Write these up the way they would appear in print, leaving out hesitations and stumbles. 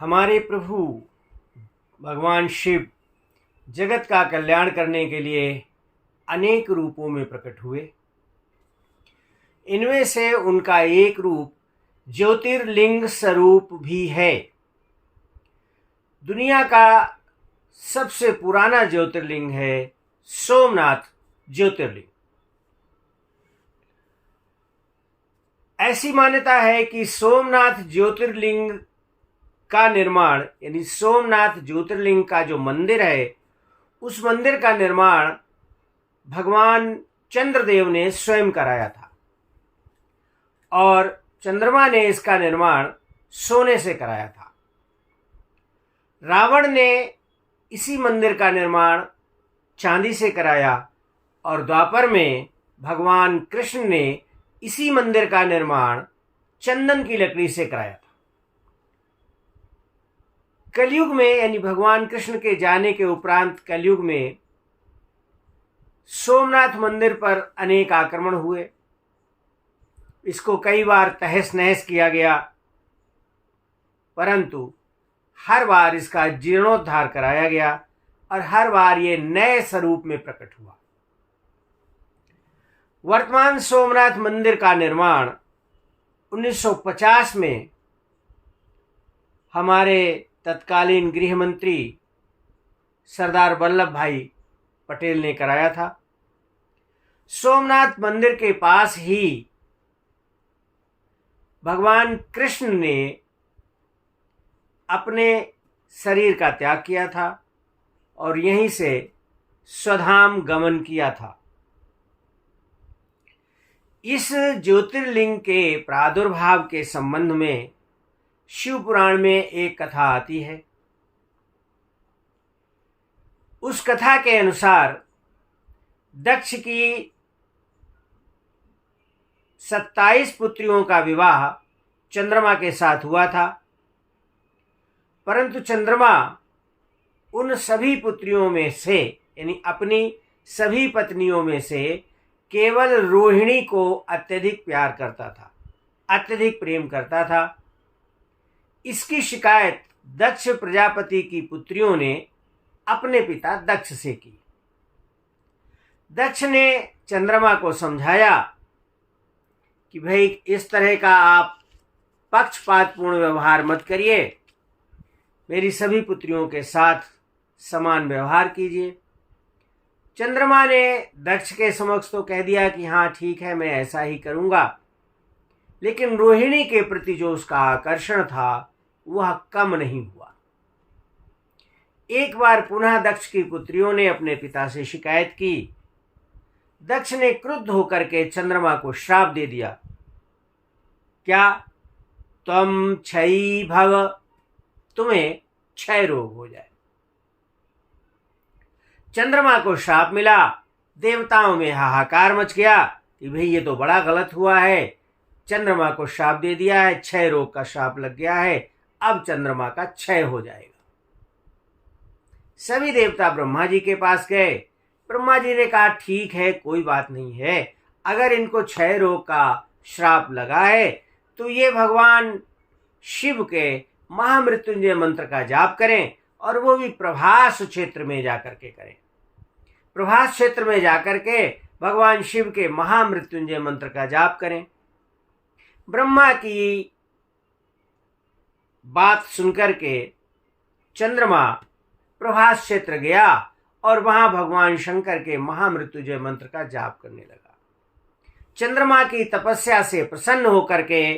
हमारे प्रभु भगवान शिव जगत का कल्याण करने के लिए अनेक रूपों में प्रकट हुए। इनमें से उनका एक रूप ज्योतिर्लिंग स्वरूप भी है। दुनिया का सबसे पुराना ज्योतिर्लिंग है सोमनाथ ज्योतिर्लिंग। ऐसी मान्यता है कि सोमनाथ ज्योतिर्लिंग का निर्माण यानी सोमनाथ ज्योतिर्लिंग का जो मंदिर है, उस मंदिर का निर्माण भगवान चंद्रदेव ने स्वयं कराया था और चंद्रमा ने इसका निर्माण सोने से कराया था। रावण ने इसी मंदिर का निर्माण चांदी से कराया और द्वापर में भगवान कृष्ण ने इसी मंदिर का निर्माण चंदन की लकड़ी से कराया था। कलयुग में यानी भगवान कृष्ण के जाने के उपरांत कलयुग में सोमनाथ मंदिर पर अनेक आक्रमण हुए। इसको कई बार तहस नहस किया गया, परंतु हर बार इसका जीर्णोद्धार कराया गया और हर बार ये नए स्वरूप में प्रकट हुआ। वर्तमान सोमनाथ मंदिर का निर्माण 1950 में हमारे तत्कालीन गृह मंत्री सरदार वल्लभ भाई पटेल ने कराया था। सोमनाथ मंदिर के पास ही भगवान कृष्ण ने अपने शरीर का त्याग किया था और यहीं से स्वधाम गमन किया था। इस ज्योतिर्लिंग के प्रादुर्भाव के संबंध में शिव पुराण में एक कथा आती है। उस कथा के अनुसार दक्ष की 27 पुत्रियों का विवाह चंद्रमा के साथ हुआ था, परंतु चंद्रमा उन सभी पुत्रियों में से यानी अपनी सभी पत्नियों में से केवल रोहिणी को अत्यधिक प्यार करता था, अत्यधिक प्रेम करता था। इसकी शिकायत दक्ष प्रजापति की पुत्रियों ने अपने पिता दक्ष से की। दक्ष ने चंद्रमा को समझाया कि भाई इस तरह का आप पक्षपातपूर्ण व्यवहार मत करिए, मेरी सभी पुत्रियों के साथ समान व्यवहार कीजिए। चंद्रमा ने दक्ष के समक्ष तो कह दिया कि हाँ ठीक है, मैं ऐसा ही करूँगा, लेकिन रोहिणी के प्रति जो उसका आकर्षण था वह कम नहीं हुआ। एक बार पुनः दक्ष की पुत्रियों ने अपने पिता से शिकायत की। दक्ष ने क्रुद्ध होकर के चंद्रमा को श्राप दे दिया, क्या त्वं क्षयी भव, तुम्हें क्षय रोग हो जाए। चंद्रमा को श्राप मिला। देवताओं में हाहाकार मच गया कि भाई ये तो बड़ा गलत हुआ है, चंद्रमा को श्राप दे दिया है, क्षय रोग का श्राप लग गया है, अब चंद्रमा का क्षय हो जाएगा। सभी देवता ब्रह्मा जी के पास गए। ब्रह्मा जी ने कहा ठीक है, कोई बात नहीं है, अगर इनको क्षय रोग का श्राप लगा है तो ये भगवान शिव के महामृत्युंजय मंत्र का जाप करें और वो भी प्रभास क्षेत्र में जाकर के करें। प्रभास क्षेत्र में जाकर के भगवान शिव के महामृत्युंजय मंत्र का जाप करें। ब्रह्मा की बात सुनकर के चंद्रमा प्रभास क्षेत्र गया और वहां भगवान शंकर के महामृत्युंजय मंत्र का जाप करने लगा। चंद्रमा की तपस्या से प्रसन्न होकर के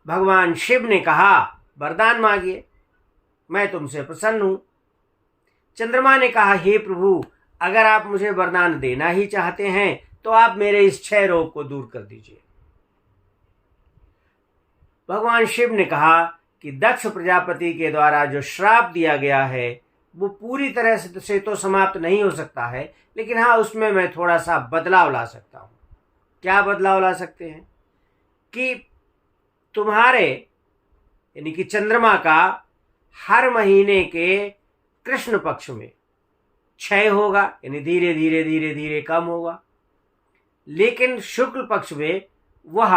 भगवान शिव ने कहा, वरदान मांगिए, मैं तुमसे प्रसन्न हूं। चंद्रमा ने कहा, हे प्रभु, अगर आप मुझे वरदान देना ही चाहते हैं तो आप मेरे इस क्षय रोग को दूर कर दीजिए। भगवान शिव ने कहा कि दक्ष प्रजापति के द्वारा जो श्राप दिया गया है वो पूरी तरह से तो समाप्त नहीं हो सकता है, लेकिन हाँ उसमें मैं थोड़ा सा बदलाव ला सकता हूँ। क्या बदलाव ला सकते हैं कि तुम्हारे यानी कि चंद्रमा का हर महीने के कृष्ण पक्ष में क्षय होगा, यानी धीरे धीरे धीरे धीरे कम होगा, लेकिन शुक्ल पक्ष में वह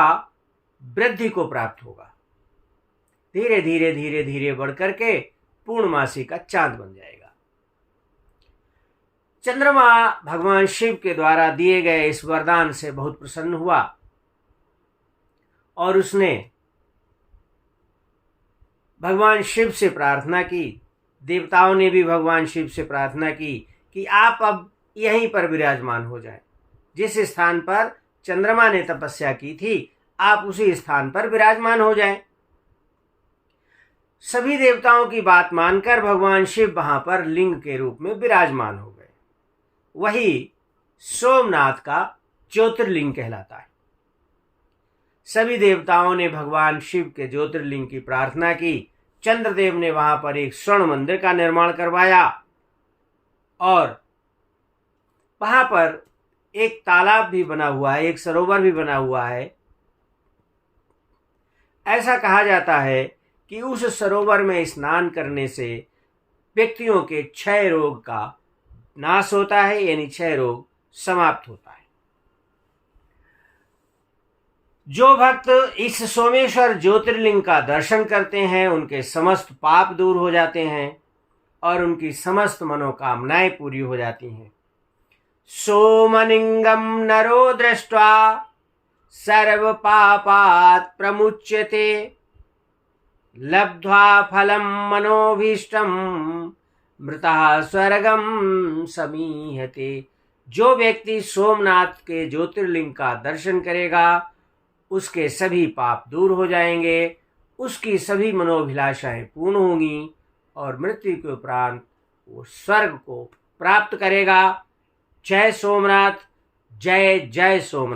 वृद्धि को प्राप्त होगा। धीरे धीरे धीरे धीरे बढ़ करके पूर्णमासी का चांद बन जाएगा। चंद्रमा भगवान शिव के द्वारा दिए गए इस वरदान से बहुत प्रसन्न हुआ और उसने भगवान शिव से प्रार्थना की। देवताओं ने भी भगवान शिव से प्रार्थना की कि आप अब यहीं पर विराजमान हो जाएं। जिस स्थान पर चंद्रमा ने तपस्या की थी आप उसी स्थान पर विराजमान हो जाएं। सभी देवताओं की बात मानकर भगवान शिव वहां पर लिंग के रूप में विराजमान हो गए। वही सोमनाथ का ज्योतिर्लिंग कहलाता है। सभी देवताओं ने भगवान शिव के ज्योतिर्लिंग की प्रार्थना की। चंद्रदेव ने वहां पर एक स्वर्ण मंदिर का निर्माण करवाया और वहां पर एक तालाब भी बना हुआ है, एक सरोवर भी बना हुआ है। ऐसा कहा जाता है कि उस सरोवर में स्नान करने से व्यक्तियों के क्षय रोग का नाश होता है, यानी क्षय रोग समाप्त होता है। जो भक्त इस सोमेश्वर ज्योतिर्लिंग का दर्शन करते हैं उनके समस्त पाप दूर हो जाते हैं और उनकी समस्त मनोकामनाएं पूरी हो जाती हैं। सोमलिंगम नरो दृष्ट्वा सर्व पापात् प्रमुच्यते लब्ध्वा फलम मनोभीष्टम मृतः स्वर्गम समीहते। जो व्यक्ति सोमनाथ के ज्योतिर्लिंग का दर्शन करेगा उसके सभी पाप दूर हो जाएंगे, उसकी सभी मनोभिलाषाएं पूर्ण होंगी और मृत्यु के उपरांत वो स्वर्ग को प्राप्त करेगा। जय सोमनाथ, जय जय सोमनाथ।